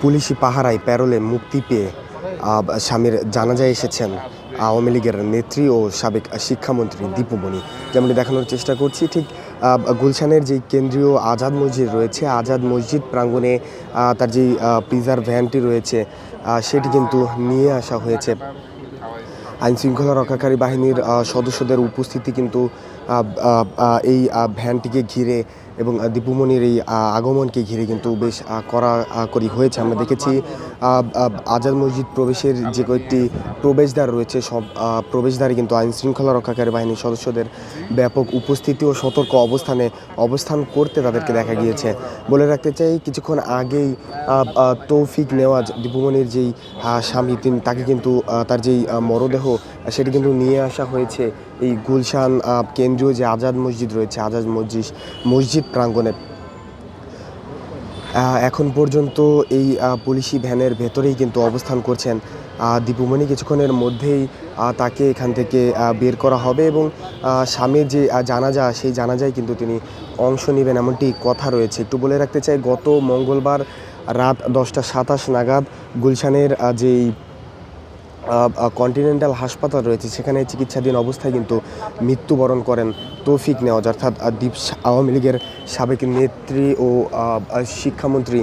পুলিশি পাহারায় প্যারোলে মুক্তি পেয়ে স্বামীর জানাজায় এসেছেন আওয়ামী লীগের নেত্রী ও সাবেক শিক্ষামন্ত্রী দীপু মনি। যেমনটি দেখানোর চেষ্টা করছি, ঠিক গুলশানের যেই কেন্দ্রীয় আজাদ মসজিদ রয়েছে, আজাদ মসজিদ প্রাঙ্গণে তার যেই পিজার ভ্যানটি রয়েছে সেটি কিন্তু নিয়ে আসা হয়েছে। আইনশৃঙ্খলা রক্ষাকারী বাহিনীর সদস্যদের উপস্থিতি কিন্তু এই ভ্যানটিকে ঘিরে এবং দীপু মনির এই আগমনকে ঘিরে কিন্তু বেশ কড়াকড়ি হয়েছে। আমরা দেখেছি আজাদ মসজিদ প্রবেশের যে কয়েকটি প্রবেশদ্বার রয়েছে, সব প্রবেশদ্বারে কিন্তু আইনশৃঙ্খলা রক্ষাকারী বাহিনীর সদস্যদের ব্যাপক উপস্থিতি ও সতর্ক অবস্থান করতে তাদেরকে দেখা গিয়েছে। বলে রাখতে চাই, কিছুক্ষণ আগেই তৌফিক নেওয়াজ দীপু মনির যেই স্বামী, তাকে কিন্তু তার যেই মরদেহ সেটি কিন্তু নিয়ে আসা হয়েছে এই গুলশান কেন্দ্রীয় যে আজাদ মসজিদ রয়েছে, আজাদ মসজিদ প্রাঙ্গণে। এখন পর্যন্ত এই পুলিশি ভ্যানের ভেতরেই কিন্তু অবস্থান করছেন দীপু মনি। কিছুক্ষণের মধ্যেই তাকে এখান থেকে বের করা হবে এবং স্বামীর যে জানাজা, সেই জানাজায় কিন্তু তিনি অংশ নেবেন এমনটি কথা রয়েছে। একটু বলে রাখতে চাই, গত মঙ্গলবার রাত 10টা 27 নাগাদ গুলশানের যেই কন্টিনেন্টাল হাসপাতাল রয়েছে, সেখানে চিকিৎসাধীন অবস্থায় কিন্তু মৃত্যুবরণ করেন তৌফিক নেওয়াজ, অর্থাৎ আওয়ামী লীগের সাবেক নেত্রী ও শিক্ষামন্ত্রী,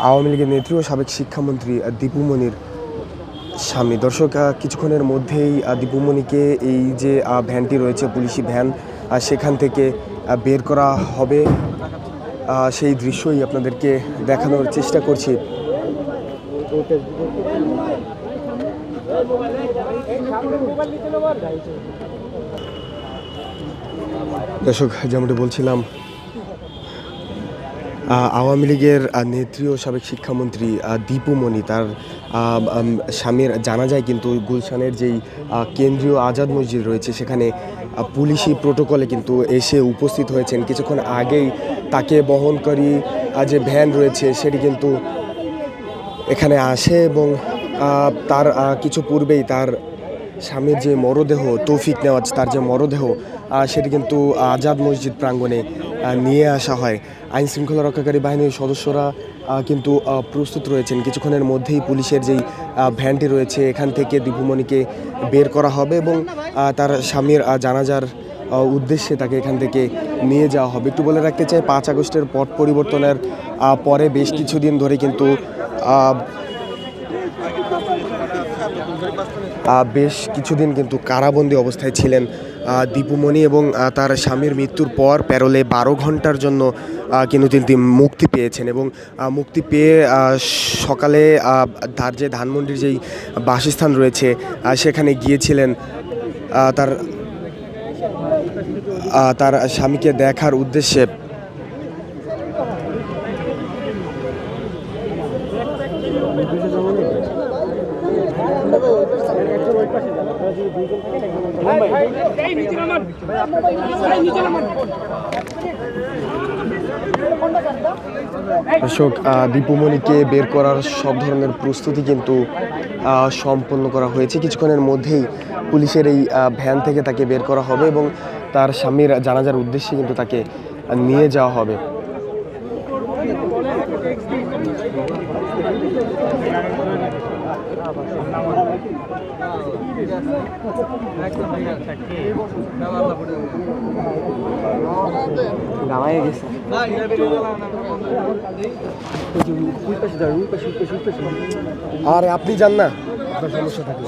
আওয়ামী লীগের নেত্রী ও সাবেক শিক্ষামন্ত্রী দীপু মনির স্বামী। দর্শক, কিছুক্ষণের মধ্যেই দীপু মনিকে এই যে ভ্যানটি রয়েছে, পুলিশি ভ্যান, সেখান থেকে বের করা হবে। সেই দৃশ্যই আপনাদেরকে দেখানোর চেষ্টা করছি। দর্শক, যেমনটি বলছিলাম, আওয়ামী লীগের নেত্রী ও সাবেক শিক্ষামন্ত্রী দীপু মনি, তার স্বামীর জানাজায় কিন্তু গুলশানের যেই কেন্দ্রীয় আজাদ মসজিদ রয়েছে, সেখানে পুলিশি প্রোটোকলে কিন্তু এসে উপস্থিত হয়েছেন। কিছুক্ষণ আগেই তাকে বহনকারী যে ভ্যান রয়েছে সেটি কিন্তু এখানে আসে এবং তার কিছু পূর্বেই তার স্বামীর যে মরদেহ, তৌফিক নেওয়াজ, তার যে মরদেহ সেটি কিন্তু আজাদ মসজিদ প্রাঙ্গণে নিয়ে আসা হয়। আইনশৃঙ্খলা রক্ষাকারী বাহিনীর সদস্যরা কিন্তু প্রস্তুত রয়েছেন। কিছুক্ষণের মধ্যেই পুলিশের যেই ভ্যানটি রয়েছে, এখান থেকে দীপু মনিকে বের করা হবে এবং তার স্বামীর জানাজার উদ্দেশ্যে তাকে এখান থেকে নিয়ে যাওয়া হবে। একটু বলে রাখতে চাই, 5 আগস্টের পট পরিবর্তনের পরে বেশ কিছুদিন ধরে কিন্তু কারাবন্দী অবস্থায় ছিলেন দীপু মনি এবং তার স্বামীর মৃত্যুর পর প্যারোলে 12 ঘন্টার জন্য কিন্তু তিনি মুক্তি পেয়েছেন এবং মুক্তি পেয়ে সকালে তার যে ধানমন্ডির যেই বাসস্থান রয়েছে সেখানে গিয়েছিলেন তার স্বামীকে দেখার উদ্দেশ্যে। দর্শক, দীপু মনিকে বের করার সব ধরনের প্রস্তুতি কিন্তু সম্পন্ন করা হয়েছে। কিছুক্ষণের মধ্যেই পুলিশের এই ভ্যান থেকে তাকে বের করা হবে এবং তার স্বামীর জানাজার উদ্দেশ্যে কিন্তু তাকে নিয়ে যাওয়া হবে। আরে আপনি যান না, আপনার সমস্যা থাকে।